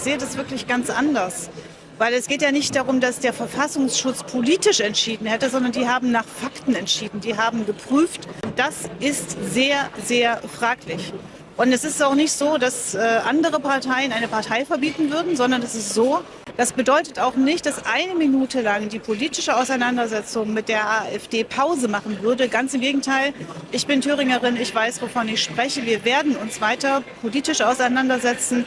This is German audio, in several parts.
sehe das wirklich ganz anders. Weil es geht ja nicht darum, dass der Verfassungsschutz politisch entschieden hätte, sondern die haben nach Fakten entschieden. Die haben geprüft. Das ist sehr, sehr fraglich. Und es ist auch nicht so, dass andere Parteien eine Partei verbieten würden, sondern es ist so, das bedeutet auch nicht, dass eine Minute lang die politische Auseinandersetzung mit der AfD Pause machen würde. Ganz im Gegenteil, ich bin Thüringerin, ich weiß, wovon ich spreche. Wir werden uns weiter politisch auseinandersetzen.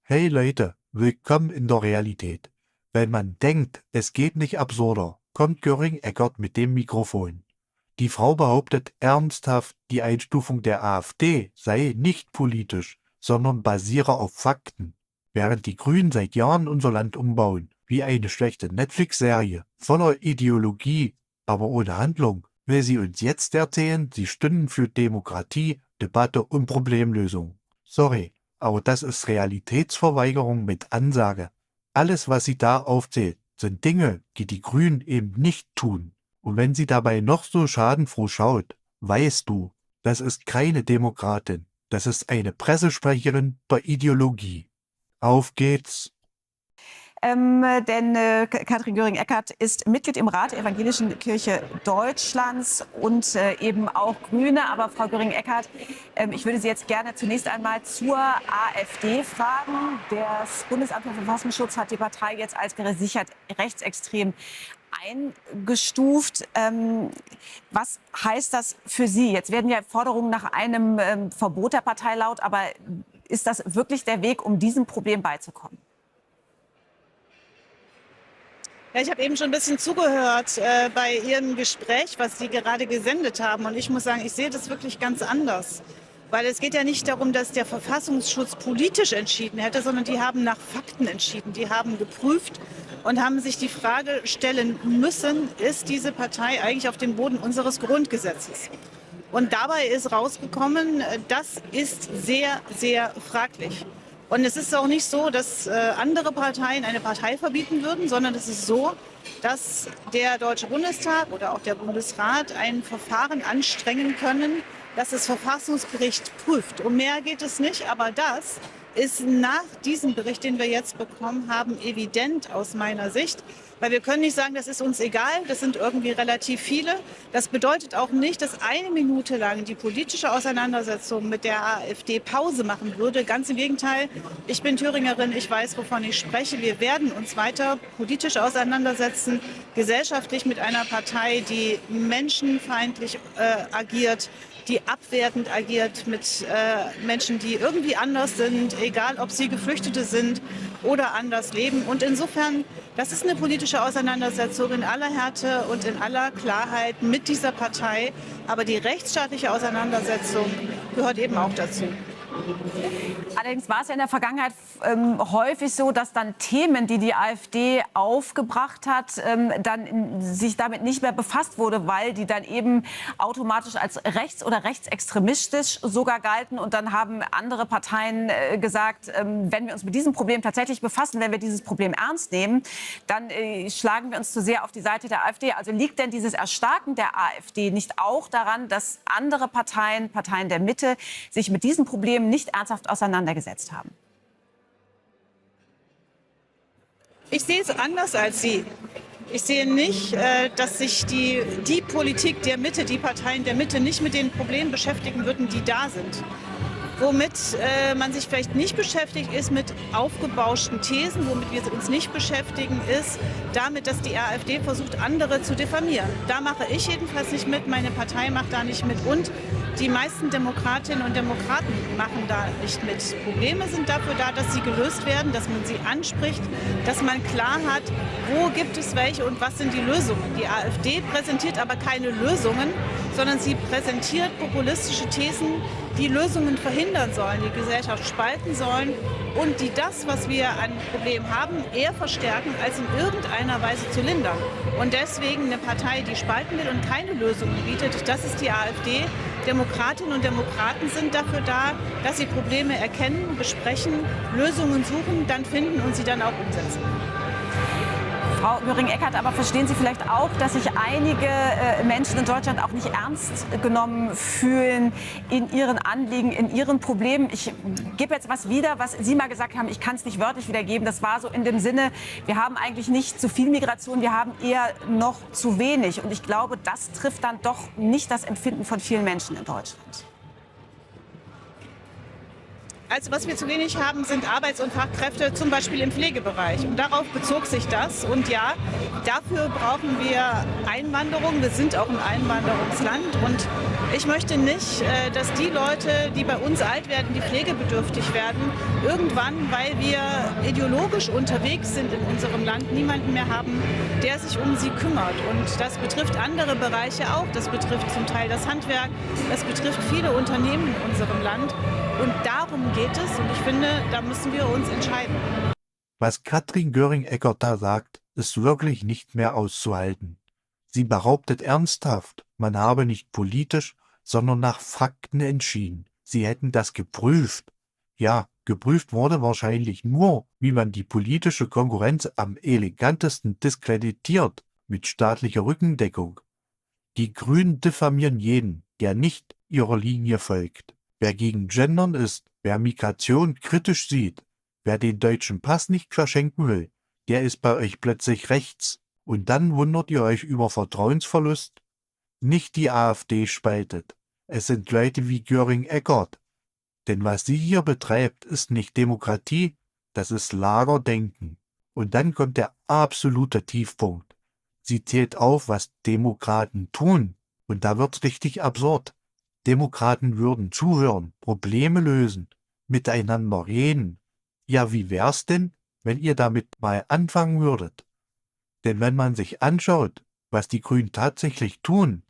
Hey Leute, willkommen in der Realität. Wenn man denkt, es geht nicht absurder, kommt Göring-Eckardt mit dem Mikrofon. Die Frau behauptet ernsthaft, die Einstufung der AfD sei nicht politisch, sondern basiere auf Fakten. Während die Grünen seit Jahren unser Land umbauen, wie eine schlechte Netflix-Serie, voller Ideologie, aber ohne Handlung, will sie uns jetzt erzählen, sie stünden für Demokratie, Debatte und Problemlösung. Sorry. Aber das ist Realitätsverweigerung mit Ansage. Alles, was sie da aufzählt, sind Dinge, die die Grünen eben nicht tun. Und wenn sie dabei noch so schadenfroh schaut, weißt du, das ist keine Demokratin. Das ist eine Pressesprecherin der Ideologie. Auf geht's. Denn Katrin Göring-Eckardt ist Mitglied im Rat der Evangelischen Kirche Deutschlands und eben auch Grüne. Aber Frau Göring-Eckardt, ich würde Sie jetzt gerne zunächst einmal zur AfD fragen. Das Bundesamt für Verfassungsschutz hat die Partei jetzt als gesichert rechtsextrem eingestuft. Was heißt das für Sie? Jetzt werden ja Forderungen nach einem Verbot der Partei laut, aber ist das wirklich der Weg, um diesem Problem beizukommen? Ja, ich habe eben schon ein bisschen zugehört bei Ihrem Gespräch, was Sie gerade gesendet haben. Und ich muss sagen, ich sehe das wirklich ganz anders. Weil es geht ja nicht darum, dass der Verfassungsschutz politisch entschieden hätte, sondern die haben nach Fakten entschieden. Die haben geprüft und haben sich die Frage stellen müssen, ist diese Partei eigentlich auf dem Boden unseres Grundgesetzes? Und dabei ist rausgekommen, das ist sehr, sehr fraglich. Und es ist auch nicht so, dass andere Parteien eine Partei verbieten würden, sondern es ist so, dass der Deutsche Bundestag oder auch der Bundesrat ein Verfahren anstrengen können, das das Verfassungsgericht prüft. Um mehr geht es nicht, aber das ist nach diesem Bericht, den wir jetzt bekommen haben, evident aus meiner Sicht. Weil wir können nicht sagen, das ist uns egal, das sind irgendwie relativ viele. Das bedeutet auch nicht, dass eine Minute lang die politische Auseinandersetzung mit der AfD Pause machen würde. Ganz im Gegenteil, ich bin Thüringerin, ich weiß, wovon ich spreche. Wir werden uns weiter politisch auseinandersetzen, gesellschaftlich mit einer Partei, die menschenfeindlich agiert, die abwertend agiert mit Menschen, die irgendwie anders sind, egal ob sie Geflüchtete sind oder anders leben. Und insofern, das ist eine politische Auseinandersetzung in aller Härte und in aller Klarheit mit dieser Partei. Aber die rechtsstaatliche Auseinandersetzung gehört eben auch dazu. Allerdings war es ja in der Vergangenheit häufig so, dass dann Themen, die die AfD aufgebracht hat, dann sich damit nicht mehr befasst wurde, weil die dann eben automatisch als rechts- oder rechtsextremistisch sogar galten. Und dann haben andere Parteien gesagt, wenn wir uns mit diesem Problem tatsächlich befassen, wenn wir dieses Problem ernst nehmen, dann schlagen wir uns zu sehr auf die Seite der AfD. Also liegt denn dieses Erstarken der AfD nicht auch daran, dass andere Parteien, Parteien der Mitte, sich mit diesem Problem nicht ernsthaft auseinandergesetzt haben? Ich sehe es anders als Sie. Ich sehe nicht, dass sich die Politik der Mitte, die Parteien der Mitte nicht mit den Problemen beschäftigen würden, die da sind. Womit man sich vielleicht nicht beschäftigt, ist mit aufgebauschten Thesen. Womit wir uns nicht beschäftigen, ist damit, dass die AfD versucht, andere zu diffamieren. Da mache ich jedenfalls nicht mit, meine Partei macht da nicht mit und die meisten Demokratinnen und Demokraten machen da nicht mit. Probleme sind dafür da, dass sie gelöst werden, dass man sie anspricht, dass man klar hat, wo gibt es welche und was sind die Lösungen. Die AfD präsentiert aber keine Lösungen, sondern sie präsentiert populistische Thesen, die Lösungen verhindern sollen, die Gesellschaft spalten sollen und die das, was wir an Problemen haben, eher verstärken, als in irgendeiner Weise zu lindern. Und deswegen eine Partei, die spalten will und keine Lösungen bietet, das ist die AfD. Demokratinnen und Demokraten sind dafür da, dass sie Probleme erkennen, besprechen, Lösungen suchen, dann finden und sie dann auch umsetzen. Frau Göring-Eckardt, aber verstehen Sie vielleicht auch, dass sich einige Menschen in Deutschland auch nicht ernst genommen fühlen in ihren Anliegen, in ihren Problemen? Ich gebe jetzt was wieder, was Sie mal gesagt haben, ich kann es nicht wörtlich wiedergeben. Das war so in dem Sinne, wir haben eigentlich nicht zu viel Migration, wir haben eher noch zu wenig. Und ich glaube, das trifft dann doch nicht das Empfinden von vielen Menschen in Deutschland. Also was wir zu wenig haben, sind Arbeits- und Fachkräfte, zum Beispiel im Pflegebereich. Und darauf bezog sich das. Und ja, dafür brauchen wir Einwanderung. Wir sind auch ein Einwanderungsland. Und ich möchte nicht, dass die Leute, die bei uns alt werden, die pflegebedürftig werden, irgendwann, weil wir ideologisch unterwegs sind in unserem Land, niemanden mehr haben, der sich um sie kümmert. Und das betrifft andere Bereiche auch. Das betrifft zum Teil das Handwerk. Das betrifft viele Unternehmen in unserem Land. Und darum geht es. Und ich finde, da müssen wir uns entscheiden. Was Katrin Göring-Eckardt da sagt, ist wirklich nicht mehr auszuhalten. Sie behauptet ernsthaft, man habe nicht politisch, sondern nach Fakten entschieden. Sie hätten das geprüft. Ja, geprüft wurde wahrscheinlich nur, wie man die politische Konkurrenz am elegantesten diskreditiert, mit staatlicher Rückendeckung. Die Grünen diffamieren jeden, der nicht ihrer Linie folgt. Wer gegen Gendern ist, wer Migration kritisch sieht, wer den deutschen Pass nicht verschenken will, der ist bei euch plötzlich rechts. Und dann wundert ihr euch über Vertrauensverlust? Nicht die AfD spaltet. Es sind Leute wie Göring-Eckardt. Denn was sie hier betreibt, ist nicht Demokratie, das ist Lagerdenken. Und dann kommt der absolute Tiefpunkt. Sie zählt auf, was Demokraten tun. Und da wird's richtig absurd. Demokraten würden zuhören, Probleme lösen, miteinander reden. Ja, wie wär's denn, wenn ihr damit mal anfangen würdet? Denn wenn man sich anschaut, was die Grünen tatsächlich tun,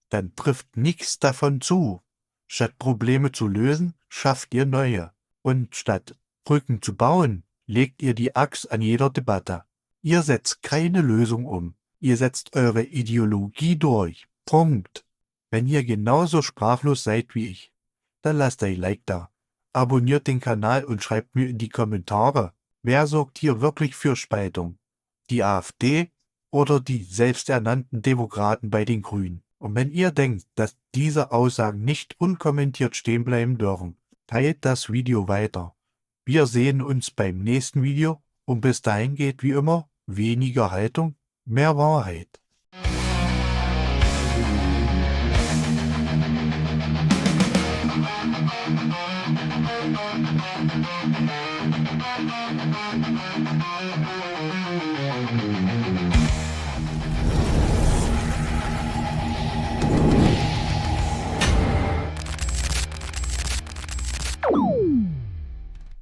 dann trifft nichts davon zu. Statt Probleme zu lösen, schafft ihr neue. Und statt Brücken zu bauen, legt ihr die Axt an jeder Debatte. Ihr setzt keine Lösung um. Ihr setzt eure Ideologie durch. Punkt. Wenn ihr genauso sprachlos seid wie ich, dann lasst ein Like da. Abonniert den Kanal und schreibt mir in die Kommentare, wer sorgt hier wirklich für Spaltung? Die AfD oder die selbsternannten Demokraten bei den Grünen? Und wenn ihr denkt, dass diese Aussagen nicht unkommentiert stehen bleiben dürfen, teilt das Video weiter. Wir sehen uns beim nächsten Video und bis dahin geht wie immer weniger Haltung, mehr Wahrheit.